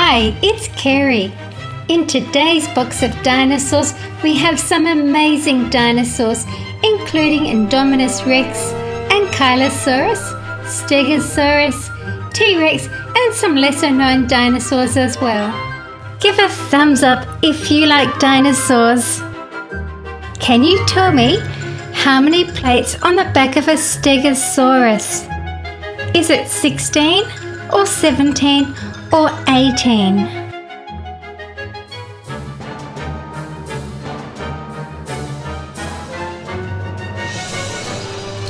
Hi, it's Kerry. In today's box of dinosaurs, we have some amazing dinosaurs, including Indominus Rex, Ankylosaurus, Stegosaurus, T-Rex, and some lesser known dinosaurs as well. Give a thumbs up if you like dinosaurs. Can you tell me how many plates on the back of a Stegosaurus? Is it 16 or 17 or 18?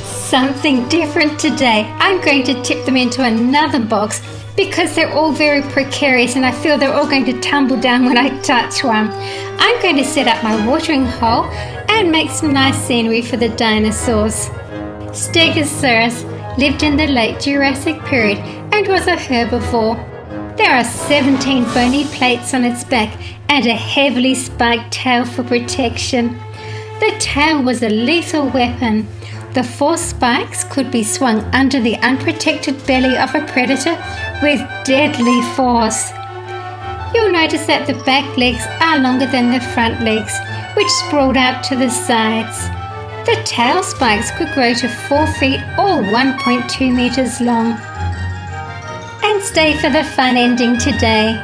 Something different today. I'm going to tip them into another box because they're all very precarious and I feel they're all going to tumble down when I touch one. I'm going to set up my watering hole and make some nice scenery for the dinosaurs. Stegosaurus lived in the late Jurassic period and was a herbivore. There are 17 bony plates on its back and a heavily spiked tail for protection. The tail was a lethal weapon. The 4 spikes could be swung under the unprotected belly of a predator with deadly force. You'll notice that the back legs are longer than the front legs, which sprawled out to the sides. The tail spikes could grow to 4 feet or 1.2 meters long. And stay for the fun ending today.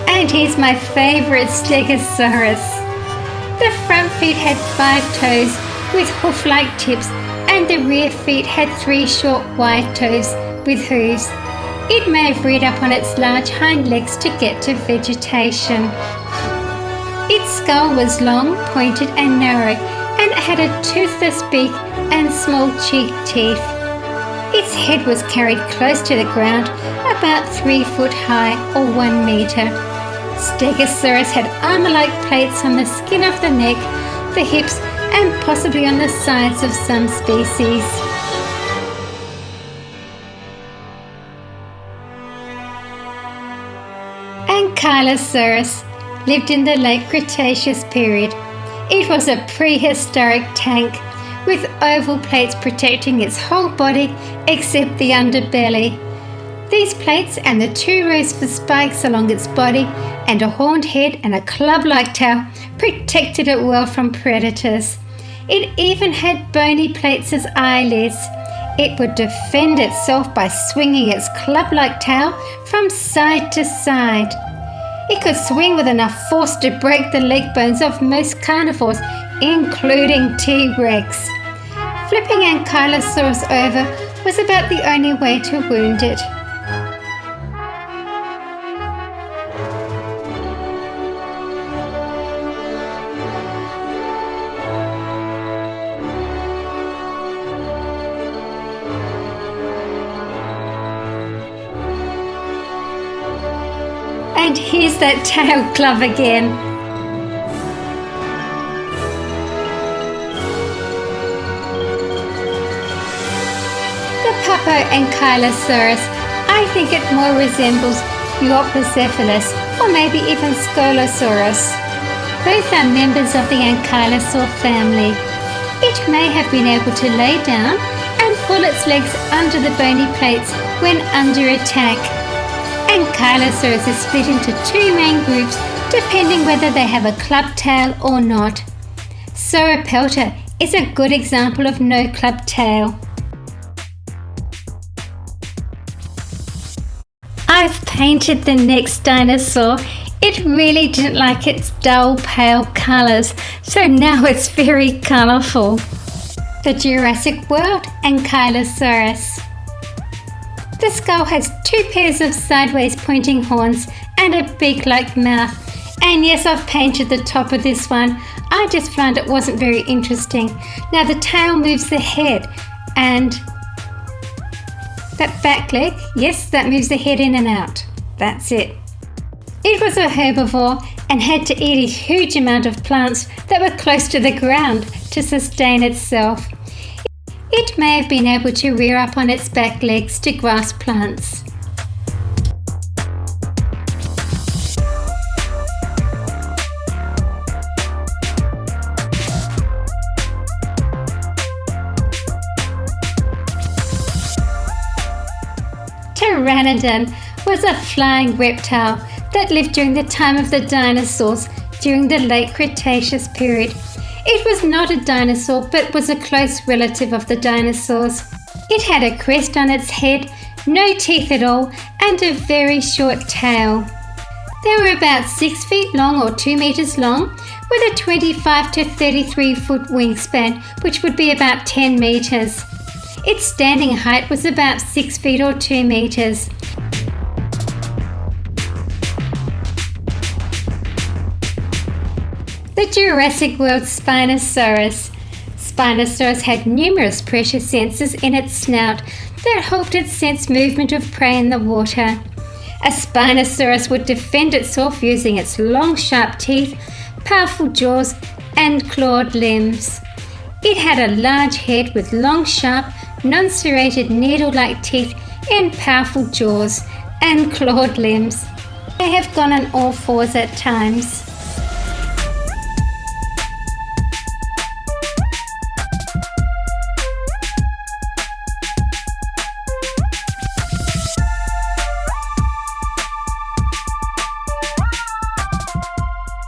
And here's my favorite Stegosaurus. The front feet had 5 toes with hoof-like tips and the rear feet had 3 short wide toes with hooves. It may have reared up on its large hind legs to get to vegetation. Its skull was long, pointed and narrow, and it had a toothless beak and small cheek teeth. Its head was carried close to the ground, about 3 foot high or 1 meter. Stegosaurus had armor-like plates on the skin of the neck, the hips, and possibly on the sides of some species. Ankylosaurus lived in the late Cretaceous period. It was a prehistoric tank with oval plates protecting its whole body except the underbelly. These plates and the 2 rows of spikes along its body and a horned head and a club-like tail protected it well from predators. It even had bony plates as eyelids. It would defend itself by swinging its club-like tail from side to side. It could swing with enough force to break the leg bones of most carnivores, including T-Rex. Flipping Ankylosaurus over was about the only way to wound it. And here's that tail club again. The Papa Ankylosaurus, I think it more resembles Gryposaurus or maybe even Stegosaurus. Both are members of the Ankylosaur family. It may have been able to lay down and pull its legs under the bony plates when under attack. Ankylosaurus is split into 2 main groups depending whether they have a club tail or not. Sauropelta is a good example of no club tail. I've painted the next dinosaur. It really didn't like its dull pale colours, so now it's very colourful. The Jurassic World Ankylosaurus. The skull has 2 pairs of sideways pointing horns and a beak-like mouth. And yes, I've painted the top of this one. I just found it wasn't very interesting. Now the tail moves the head and that back leg, yes, that moves the head in and out. That's it. It was a herbivore and had to eat a huge amount of plants that were close to the ground to sustain itself. It may have been able to rear up on its back legs to grasp plants. Pteranodon was a flying reptile that lived during the time of the dinosaurs during the late Cretaceous period. It was not a dinosaur but was a close relative of the dinosaurs. It had a crest on its head, no teeth at all, and a very short tail. They were about 6 feet long or 2 meters long, with a 25 to 33 foot wingspan, which would be about 10 meters. Its standing height was about 6 feet or 2 meters. The Jurassic World Spinosaurus. Spinosaurus had numerous pressure sensors in its snout that helped it sense movement of prey in the water. A Spinosaurus would defend itself using its long, sharp teeth, powerful jaws, and clawed limbs. It had a large head with long, sharp, non-serrated needle-like teeth and powerful jaws and clawed limbs. They have gone on all fours at times.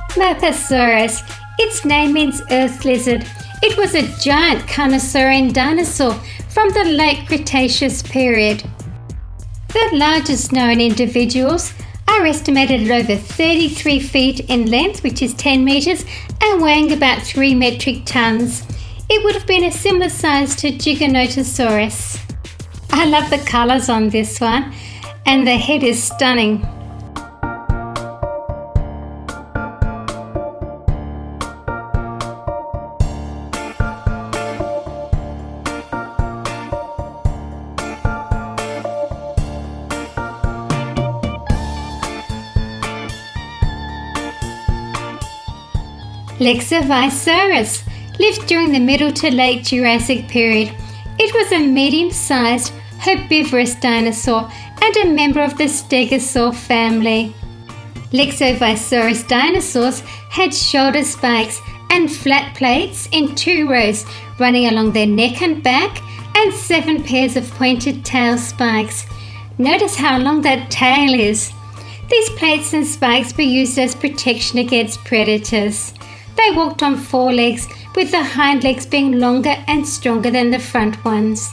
Gryposaurus. Its name means earth lizard. It was a giant carnosaurian dinosaur from the late Cretaceous period. The largest known individuals are estimated at over 33 feet in length, which is 10 meters, and weighing about 3 metric tons. It would have been a similar size to Giganotosaurus. I love the colors on this one, and the head is stunning. Lexovisaurus lived during the Middle to Late Jurassic period. It was a medium-sized herbivorous dinosaur and a member of the Stegosaurus family. Lexovisaurus dinosaurs had shoulder spikes and flat plates in 2 rows running along their neck and back, and 7 pairs of pointed tail spikes. Notice how long that tail is. These plates and spikes were used as protection against predators. They walked on 4 legs, with the hind legs being longer and stronger than the front ones.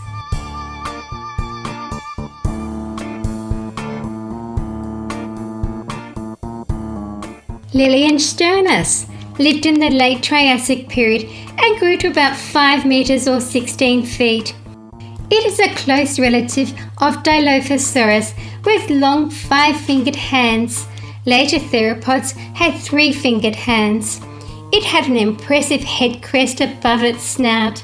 Liliensternus lived in the late Triassic period and grew to about 5 meters or 16 feet. It is a close relative of Dilophosaurus with long 5-fingered hands. Later theropods had 3-fingered hands. It had an impressive head crest above its snout.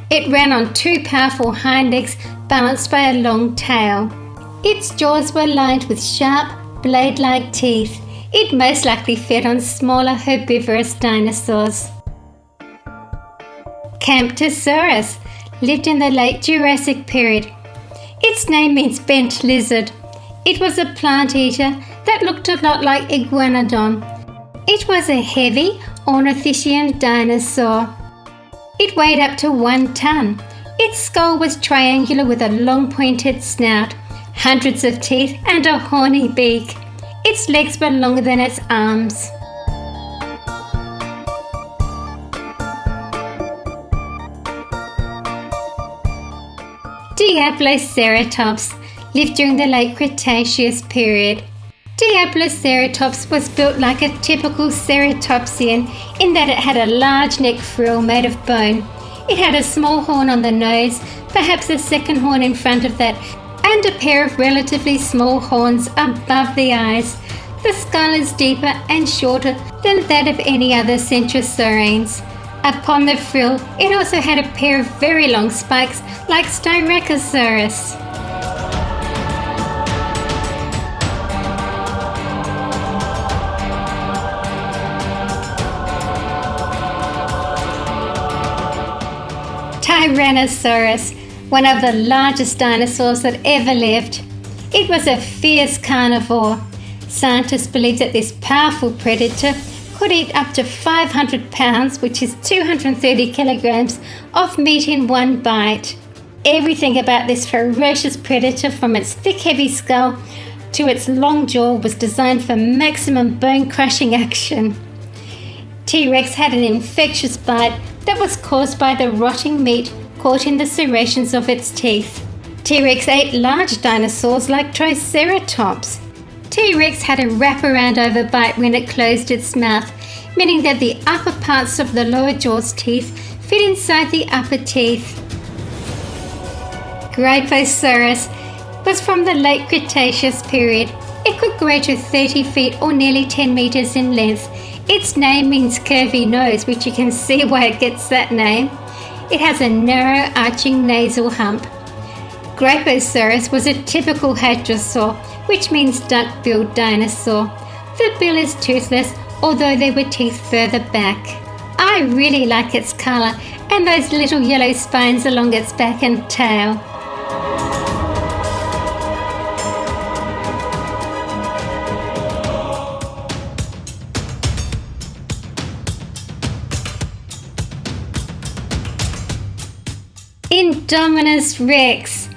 It ran on 2 powerful hind legs balanced by a long tail. Its jaws were lined with sharp, blade-like teeth. It most likely fed on smaller herbivorous dinosaurs. Camptosaurus lived in the late Jurassic period. Its name means bent lizard. It was a plant eater that looked a lot like Iguanodon. It was a heavy, ornithischian dinosaur. It weighed up to 1 ton. Its skull was triangular with a long pointed snout, hundreds of teeth, and a horny beak. Its legs were longer than its arms. Daphlosaurus lived during the late Cretaceous period. Daphlosaurus was built like a typical ceratopsian in that it had a large neck frill made of bone. It had a small horn on the nose, perhaps a second horn in front of that, and a pair of relatively small horns above the eyes. The skull is deeper and shorter than that of any other centrosaurines. Upon the frill, it also had a pair of very long spikes like Styracosaurus. Tyrannosaurus, one of the largest dinosaurs that ever lived. It was a fierce carnivore. Scientists believe that this powerful predator could eat up to 500 pounds, which is 230 kilograms, of meat in one bite. Everything about this ferocious predator, from its thick heavy skull to its long jaw, was designed for maximum bone-crushing action. T-Rex had an infectious bite that was caused by the rotting meat caught in the serrations of its teeth. T-Rex ate large dinosaurs like Triceratops. T-Rex had a wraparound overbite when it closed its mouth, meaning that the upper parts of the lower jaw's teeth fit inside the upper teeth. Gryposaurus was from the late Cretaceous period. It could grow to 30 feet or nearly 10 meters in length. Its name means curvy nose, which you can see why it gets that name. It has a narrow arching nasal hump. Gryposaurus was a typical hadrosaur, which means duck-billed dinosaur. The bill is toothless, although there were teeth further back. I really like its colour and those little yellow spines along its back and tail. Indominus Rex.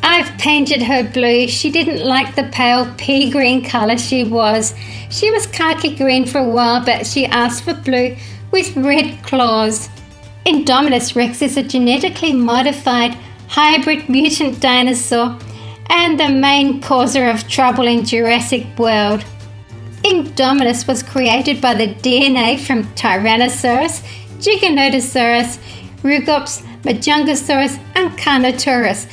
I've painted her blue. She didn't like the pale pea green colour she was. She was khaki green for a while, but she asked for blue with red claws. Indominus Rex is a genetically modified hybrid mutant dinosaur and the main causer of trouble in Jurassic World. Indominus was created by the DNA from Tyrannosaurus, Giganotosaurus, Rugops, Majungasaurus and Camptosaurus,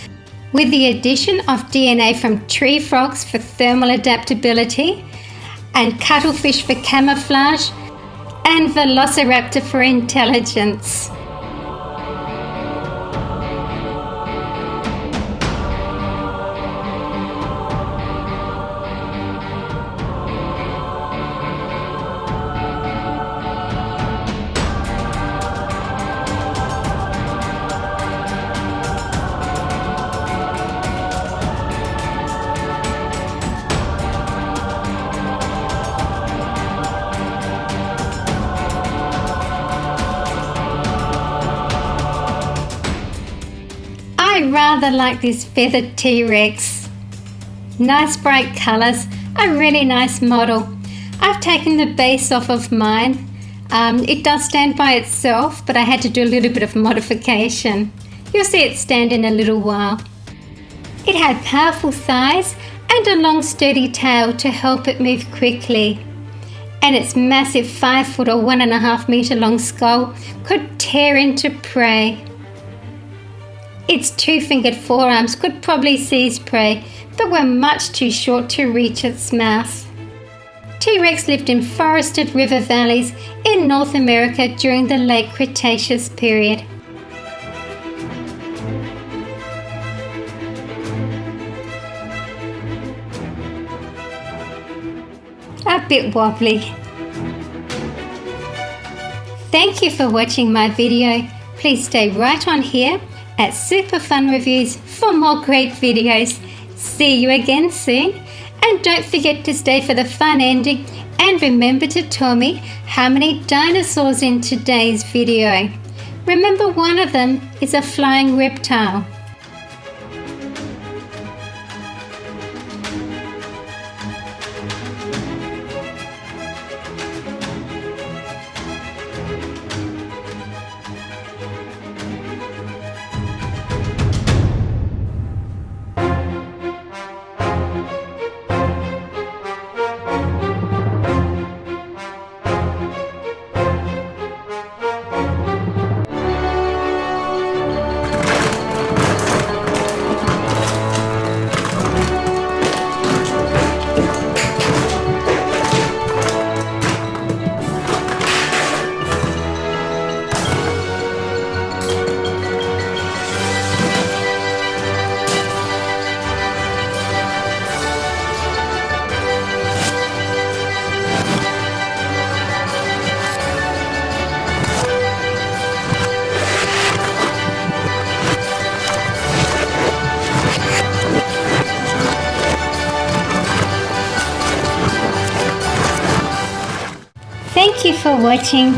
with the addition of DNA from tree frogs for thermal adaptability, and cuttlefish for camouflage, and Velociraptor for intelligence. I rather like this feathered T-Rex. Nice bright colours, a really nice model. I've taken the base off of mine. It does stand by itself, but I had to do a little bit of modification. You'll see it stand in a little while. It had powerful thighs and a long sturdy tail to help it move quickly. And its massive 5 foot or 1.5 metre long skull could tear into prey. Its 2-fingered forearms could probably seize prey, but were much too short to reach its mouth. T-Rex lived in forested river valleys in North America during the late Cretaceous period. A bit wobbly. Thank you for watching my video. Please stay right on here at SuperFunReviews for more great videos. See you again soon, and don't forget to stay for the fun ending, and remember to tell me how many dinosaurs in today's video. Remember, one of them is a flying reptile. Thank you for watching.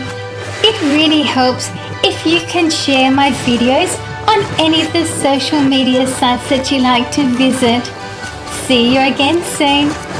It really helps if you can share my videos on any of the social media sites that you like to visit. See you again soon.